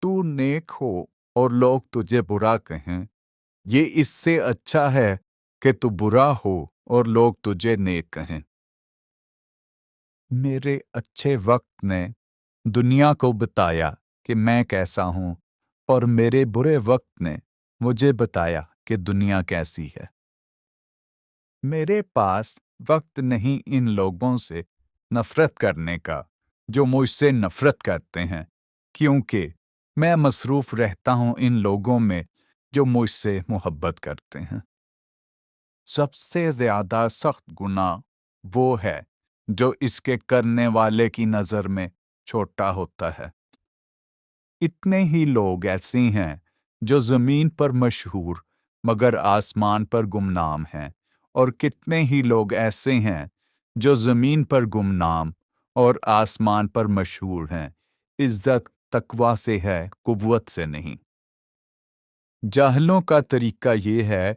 تو نیک ہو اور لوگ تجھے برا کہیں، یہ اس سے اچھا ہے کہ تو برا ہو اور لوگ تجھے نیک کہیں۔ میرے اچھے وقت نے دنیا کو بتایا کہ میں کیسا ہوں، اور میرے برے وقت نے مجھے بتایا کہ دنیا کیسی ہے۔ میرے پاس وقت نہیں ان لوگوں سے نفرت کرنے کا جو مجھ سے نفرت کرتے ہیں، کیونکہ میں مصروف رہتا ہوں ان لوگوں میں جو مجھ سے محبت کرتے ہیں۔ سب سے زیادہ سخت گناہ وہ ہے جو اس کے کرنے والے کی نظر میں چھوٹا ہوتا ہے۔ اتنے ہی لوگ ایسے ہیں جو زمین پر مشہور مگر آسمان پر گمنام ہیں، اور کتنے ہی لوگ ایسے ہیں جو زمین پر گمنام اور آسمان پر مشہور ہیں۔ عزت تقویٰ سے ہے، قوت سے نہیں۔ جاہلوں کا طریقہ یہ ہے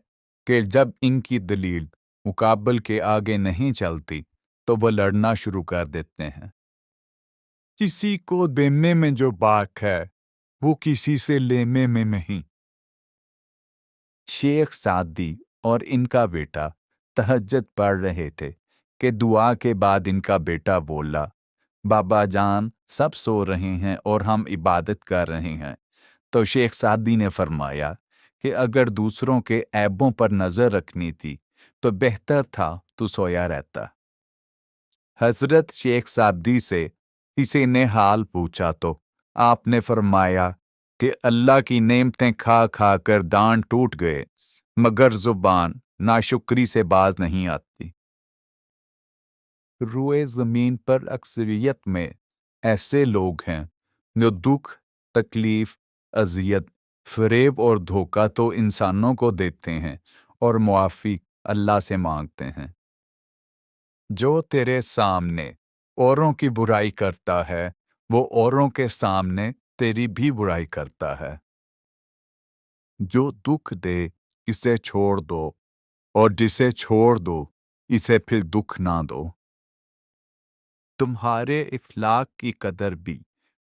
کہ جب ان کی دلیل مقابل کے آگے نہیں چلتی تو وہ لڑنا شروع کر دیتے ہیں۔ کسی کو دینے میں جو باک ہے وہ کسی سے لینے میں نہیں۔ شیخ سعدی اور ان کا بیٹا تہجد پڑھ رہے تھے کہ دعا کے بعد ان کا بیٹا بولا، بابا جان سب سو رہے ہیں اور ہم عبادت کر رہے ہیں۔ تو شیخ سعدی نے فرمایا کہ اگر دوسروں کے عیبوں پر نظر رکھنی تھی تو بہتر تھا تو سویا رہتا۔ حضرت شیخ سعدی سے کسی نے حال پوچھا تو آپ نے فرمایا کہ اللہ کی نعمتیں کھا کھا کر دانت ٹوٹ گئے، مگر زبان ناشکری سے باز نہیں آتی۔ روئے زمین پر اکثریت میں ایسے لوگ ہیں جو دکھ، تکلیف، اذیت، فریب اور دھوکہ تو انسانوں کو دیتے ہیں اور معافی اللہ سے مانگتے ہیں۔ جو تیرے سامنے اوروں کی برائی کرتا ہے وہ اوروں کے سامنے تیری بھی برائی کرتا ہے۔ جو دکھ دے اسے چھوڑ دو، اور جسے چھوڑ دو اسے پھر دکھ نہ دو۔ تمہارے اخلاق کی قدر بھی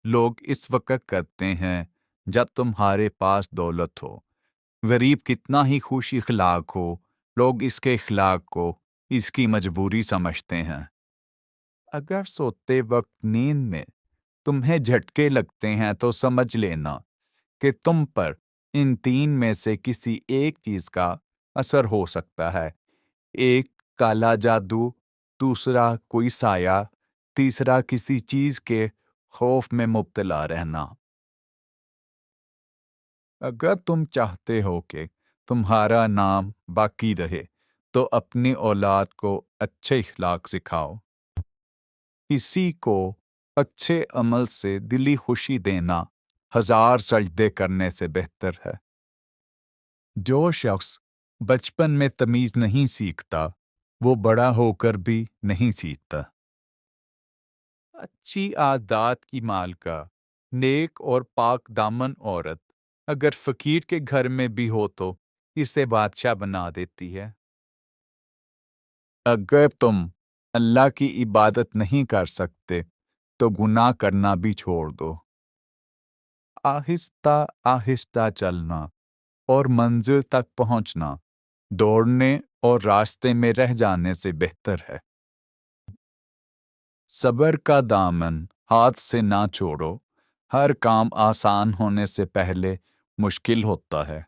لوگ اس وقت کرتے ہیں جب تمہارے پاس دولت ہو۔ غریب کتنا ہی خوش اخلاق ہو، لوگ اس کے اخلاق کو اس کی مجبوری سمجھتے ہیں۔ اگر سوتے وقت نیند میں تمہیں جھٹکے لگتے ہیں تو سمجھ لینا کہ تم پر ان تین میں سے کسی ایک چیز کا اثر ہو سکتا ہے۔ ایک کالا جادو، دوسرا کوئی سایہ، تیسرا کسی چیز کے خوف میں مبتلا رہنا۔ اگر تم چاہتے ہو کہ تمہارا نام باقی رہے تو اپنی اولاد کو اچھے اخلاق سکھاؤ۔ کسی کو اچھے عمل سے دلی خوشی دینا 1000 سجدے کرنے سے بہتر ہے۔ جو شخص بچپن میں تمیز نہیں سیکھتا وہ بڑا ہو کر بھی نہیں سیکھتا۔ اچھی عادات کی مالکہ، نیک اور پاک دامن عورت اگر فقیر کے گھر میں بھی ہو تو اسے بادشاہ بنا دیتی ہے۔ اگر تم اللہ کی عبادت نہیں کر سکتے تو گناہ کرنا بھی چھوڑ دو۔ آہستہ آہستہ چلنا اور منزل تک پہنچنا دوڑنے اور راستے میں رہ جانے سے بہتر ہے۔ صبر کا دامن ہاتھ سے نہ چھوڑو، ہر کام آسان ہونے سے پہلے مشکل ہوتا ہے۔